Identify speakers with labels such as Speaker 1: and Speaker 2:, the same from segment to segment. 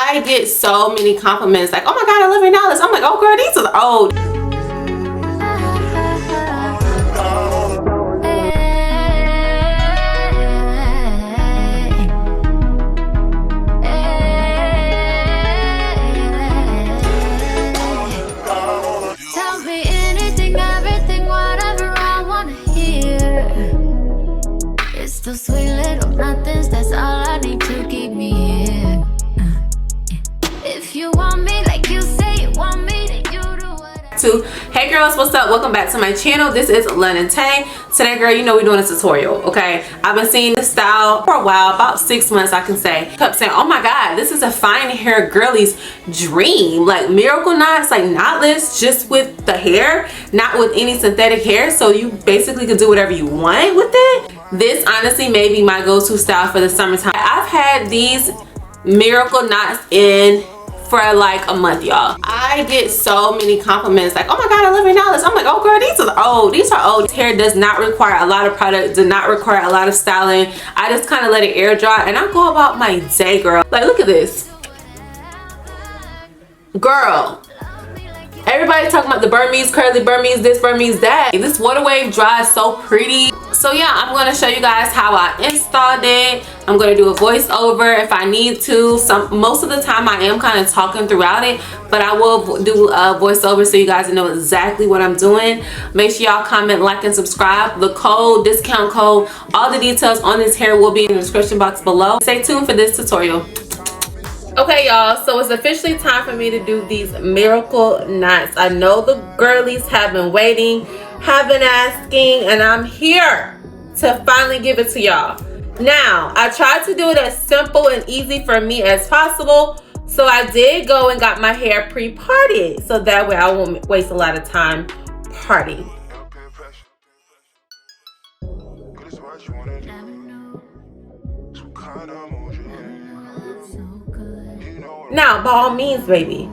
Speaker 1: I get so many compliments like, oh my god, I love your nails. I'm like, oh girl, these are old.
Speaker 2: Tell me anything, everything, whatever I wanna hear. It's the sweet little nothings, that's all I need to keep me here. If you want me like you say you want me, then you do what I do.
Speaker 1: Hey girls, what's up? Welcome back to my channel. This is London Tay. Today, girl, you know we're doing a tutorial, okay? I've been seeing this style for a while, about 6 months I can say. I kept saying, oh my god, this is a fine hair girlie's dream. Like miracle knots, like knotless, just with the hair, not with any synthetic hair, so you basically can do whatever you want with it. This honestly may be my go-to style for the summertime. I've had these miracle knots in for like a month, y'all. I get so many compliments like, oh my god, I love your nails. I'm like, oh girl, these are old. These are old. Hair does not require a lot of product, does not require a lot of styling. I just kind of let it air dry and I go about my day, girl. Like, look at this, girl. Everybody talking about the Burmese, curly Burmese, this Burmese, that. This water wave dries so pretty. So yeah, I'm going to show you guys how I installed it. I'm going to do a voiceover if I need to. Most of the time I am kind of talking throughout it, but I will do a voiceover so you guys know exactly what I'm doing. Make sure y'all comment, like, and subscribe. The code, discount code, all the details on this hair will be in the description box below. Stay tuned for this tutorial. Okay y'all, so it's officially time for me to do these miracle knots. I know the girlies have been waiting, have been asking, and I'm here to finally give it to y'all. Now, I tried to do it as simple and easy for me as possible, so I did go and got my hair pre-parted, so that way I won't waste a lot of time parting. Now, by all means, baby,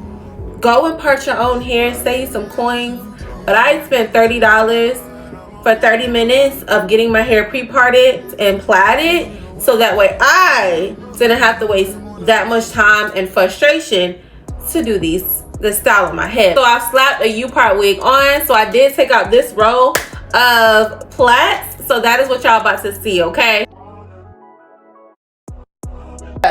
Speaker 1: go and purchase your own hair, save some coins. But I spent $30 for 30 minutes of getting my hair pre-parted and plaited, so that way I didn't have to waste that much time and frustration to do the style of my head. So I slapped a U-part wig on. So I did take out this row of plaits. So that is what y'all about to see, okay?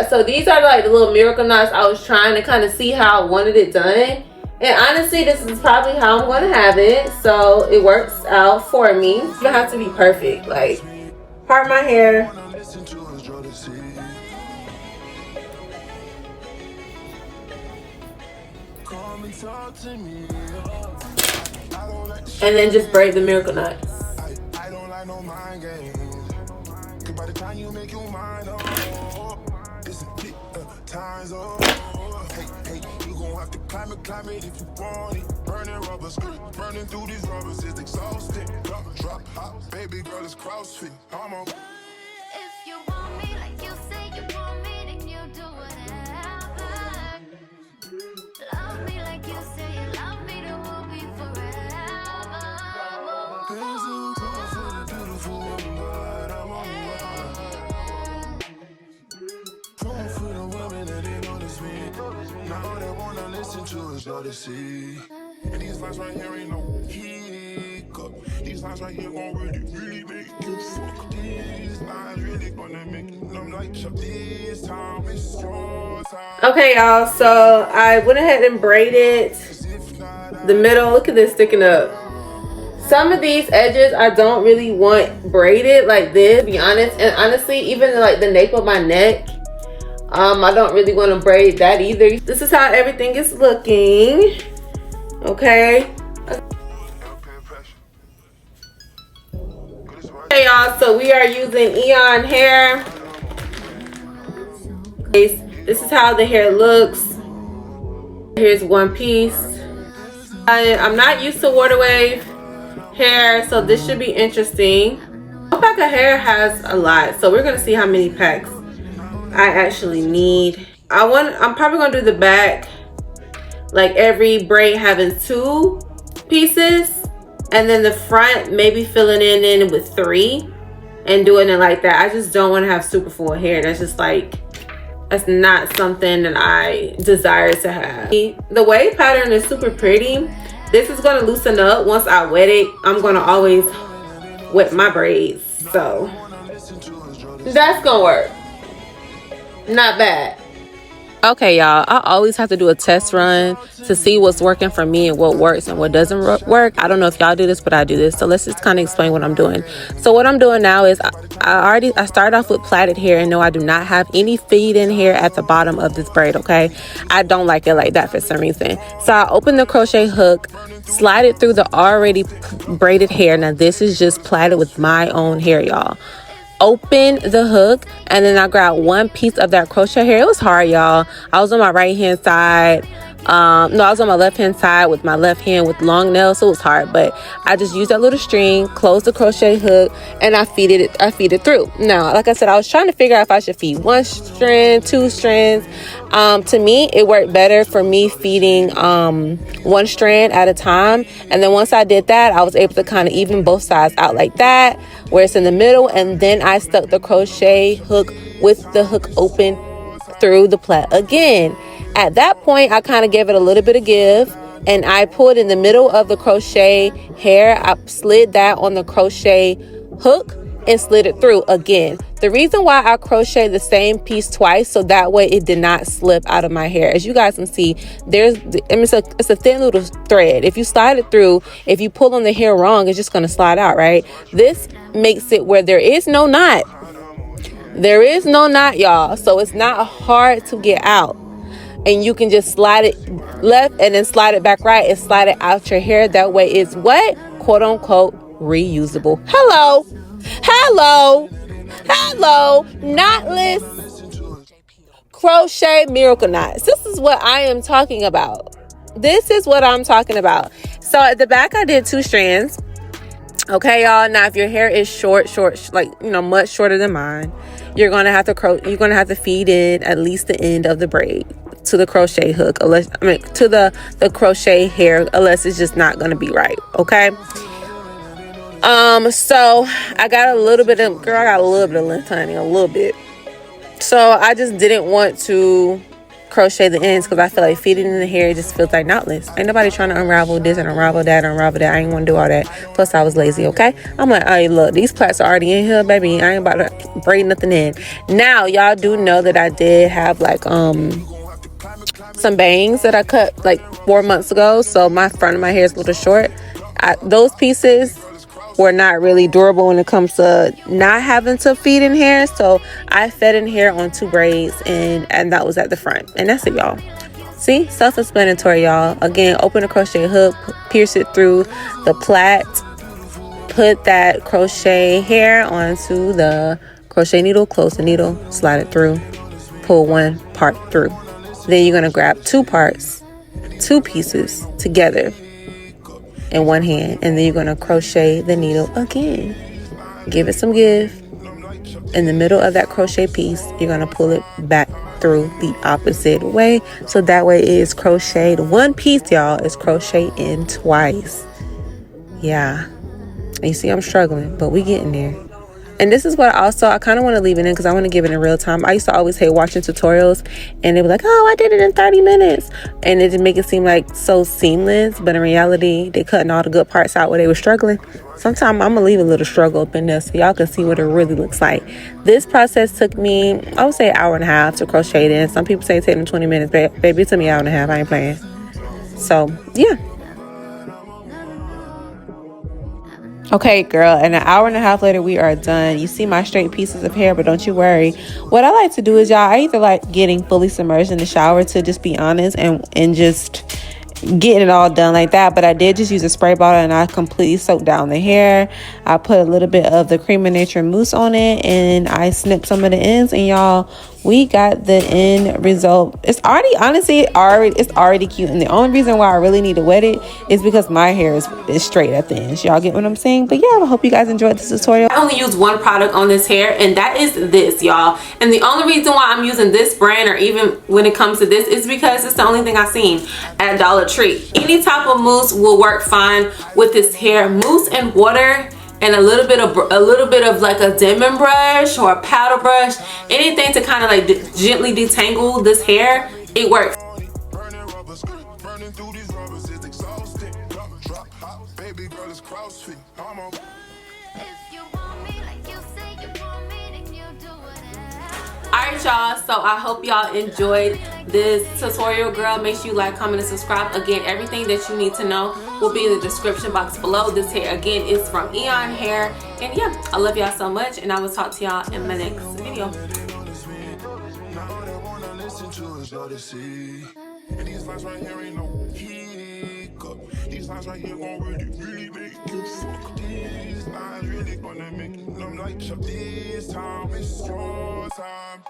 Speaker 1: So these are like the little miracle knots. I was trying to kind of see how I wanted it done, and honestly this is probably how I'm going to have it, so it works out for me. It doesn't have to be perfect. Like, part my hair, and then just braid the miracle knots.
Speaker 3: Times up. Hey, you gon' have to climb it if you want it. Burning rubber skirt, burning through these rubbers is exhausting. Drop, hot, baby girl is CrossFit. I'm on.
Speaker 2: If you want me like you say you want me, then you do whatever. Love me like you say you love me, then we'll be forever.
Speaker 3: Things look good for the beautiful one, but I'm on one. For the women that they notice me. Now they wanna listen to us, love to see. And these lines right here ain't no hiccup. These lines right here gon' really make you fuck. These lines really gonna make you numb like Chuck. This time it's your time.
Speaker 1: Okay y'all, so I went ahead and braided the middle. Look at this sticking up. Some of these edges I don't really want braided like this, to be honest. And honestly, even like the nape of my neck, I don't really want to braid that either. This is how everything is looking. Okay. Okay y'all, so we are using EayonHair. This is how the hair looks. Here's one piece. I'm not used to water wave hair, so this should be interesting. One pack of hair has a lot, so we're gonna see how many packs I actually need. I'm probably gonna do the back, like every braid having 2 pieces, and then the front maybe filling in with 3 and doing it like that. I just don't want to have super full hair. That's just like, That's not something that I desire to have. The wave pattern is super pretty. This is going to loosen up once I wet it. I'm going to always wet my braids, so that's gonna work. Not bad. Okay, y'all, I always have to do a test run to see what's working for me and what works and what doesn't work. I don't know if y'all do this, but I do this. So let's just kind of explain what I'm doing. So what I'm doing now is I started off with plaited hair, and no, I do not have any feed in hair at the bottom of this braid, okay? I don't like it like that for some reason. So I opened the crochet hook, slide it through the already braided hair. Now this is just plaited with my own hair, y'all. Open the hook, and then I grabbed one piece of that crochet hair. It was hard, y'all. I was on my right hand side. I was on my left hand side with my left hand with long nails, so it was hard, but I just used that little string, closed the crochet hook, and I feed it through. Now, like I said, I was trying to figure out if I should feed one strand, two strands. To me, it worked better for me feeding one strand at a time, and then once I did that, I was able to kind of even both sides out like that, where it's in the middle, and then I stuck the crochet hook with the hook open through the plait again. At that point, I kind of gave it a little bit of give, and I pulled in the middle of the crochet hair. I slid that on the crochet hook and slid it through again. The reason why I crocheted the same piece twice, so that way it did not slip out of my hair. As you guys can see, it's a thin little thread. If you slide it through, if you pull on the hair wrong, it's just going to slide out, right? This makes it where there is no knot. There is no knot, y'all, so it's not hard to get out. And you can just slide it left and then slide it back right and slide it out your hair. That way it's what? Quote unquote reusable. Hello. Knotless crochet miracle knots. This is what I am talking about. So at the back I did 2 strands. Okay, y'all. Now if your hair is short, like, much shorter than mine, you're gonna have to feed in at least the end of the braid to the crochet hook, to the crochet hair, unless it's just not gonna be right. Okay. So I got a little bit of length, honey, a little bit. So I just didn't want to crochet the ends because I feel like feeding in the hair just feels like knotless. Ain't nobody trying to unravel this and unravel that. I ain't want to do all that. Plus I was lazy. Okay, I'm like, hey, look, these plaits are already in here, baby. I ain't about to braid nothing in. Now y'all do know that I did have like some bangs that I cut like 4 months ago, so my front of my hair is a little short. Those pieces were not really durable when it comes to not having to feed in hair, so I fed in hair on 2 braids, and that was at the front, and that's it, y'all. See, self-explanatory, y'all. Again, open a crochet hook, pierce it through the plait, put that crochet hair onto the crochet needle, close the needle, slide it through, pull one part through. Then you're going to grab 2 parts, 2 pieces together in one hand, and then you're going to crochet the needle again. Give it some give. In the middle of that crochet piece, you're going to pull it back through the opposite way, so that way it is crocheted. One piece, y'all, is crocheted in twice. Yeah. And you see I'm struggling, but we getting there. And this is what I kind of want to leave it in because I want to give it in real time. I used to always hate watching tutorials and they were like, oh, I did it in 30 minutes. And it didn't make it seem like so seamless. But in reality, they cutting all the good parts out where they were struggling. Sometimes I'm going to leave a little struggle up in there so y'all can see what it really looks like. This process took me, I would say, an hour and a half to crochet it in. Some people say it took them 20 minutes. Baby, it took me an hour and a half. I ain't playing. So, yeah. Okay, girl, and an hour and a half later, we are done. You see my straight pieces of hair, but don't you worry. What I like to do is, y'all, I either like getting fully submerged in the shower, to just be honest, and just getting it all done like that. But I did just use a spray bottle, and I completely soaked down the hair. I put a little bit of the Cream of Nature mousse on it, and I snipped some of the ends, and y'all, we got the end result. It's already, honestly, it's already cute. And the only reason why I really need to wet it is because my hair is straight at the ends. Y'all get what I'm saying? But yeah, I hope you guys enjoyed this tutorial. I only use one product on this hair, and that is this, y'all. And the only reason why I'm using this brand, or even when it comes to this, is because it's the only thing I've seen at Dollar Tree. Any type of mousse will work fine with this hair. Mousse and water and a little bit of like a diamond brush or a powder brush, anything to kind of like gently detangle this hair, it works. Alright y'all, so I hope y'all enjoyed this tutorial, girl. Make sure you like, comment, and subscribe. Again, everything that you need to know will be in the description box below. This hair again is from EayonHair, and yeah, I love y'all so much, and I will talk to y'all in my next video.
Speaker 3: These lines right here ain't no hiccup. These lines right here gon' really make you fuck. These lines really gonna make you numb like Yeppp. This time it's your time.